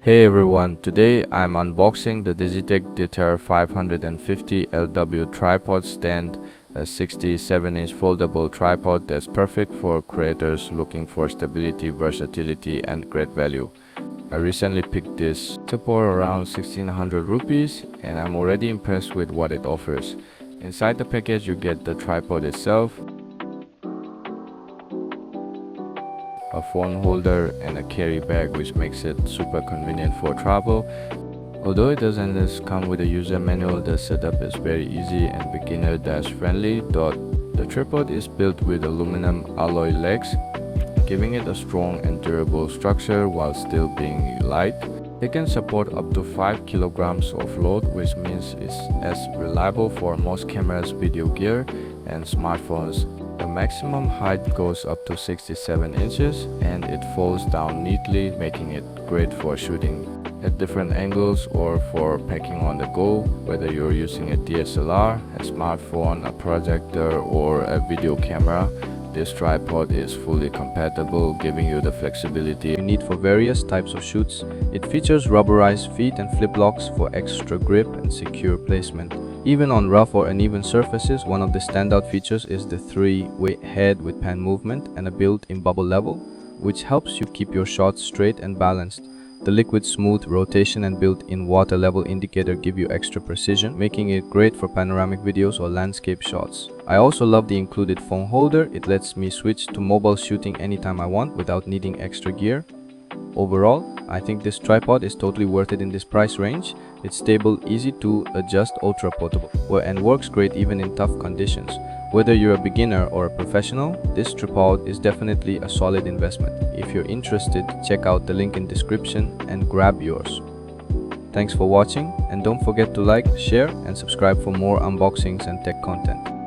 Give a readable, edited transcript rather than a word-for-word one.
Hey everyone, today I'm unboxing the DIGITEK DTR 550 LW tripod stand, a 67-inch foldable tripod that's perfect for creators looking for stability, versatility and great value. I recently picked this for around 1600 rupees and I'm already impressed with what it offers. Inside the package you get the tripod itself, a phone holder and a carry bag, which makes it super convenient for travel. Although it doesn't just come with a user manual, the setup is very easy and beginner friendly. The tripod is built with aluminum alloy legs, giving it a strong and durable structure while still being light. It can support up to 5 kilograms of load, which means it's as reliable for most cameras, video gear and smartphones. The maximum height goes up to 67 inches and it folds down neatly, making it great for shooting at different angles or for packing on the go. Whether you're using a DSLR, a smartphone, a projector or a video camera, this tripod is fully compatible, giving you the flexibility you need for various types of shoots. It features rubberized feet and flip locks for extra grip and secure placement. Even on rough or uneven surfaces, one of the standout features is the three-way head with pan movement and a built-in bubble level, which helps you keep your shots straight and balanced. The liquid smooth rotation and built-in water level indicator give you extra precision, making it great for panoramic videos or landscape shots. I also love the included phone holder. It lets me switch to mobile shooting anytime I want without needing extra gear. Overall, I think this tripod is totally worth it in this price range. It's stable, easy to adjust, ultra portable, and works great even in tough conditions. Whether you're a beginner or a professional, this tripod is definitely a solid investment. If you're interested, check out the link in description and grab yours. Thanks for watching and don't forget to like, share and subscribe for more unboxings and tech content.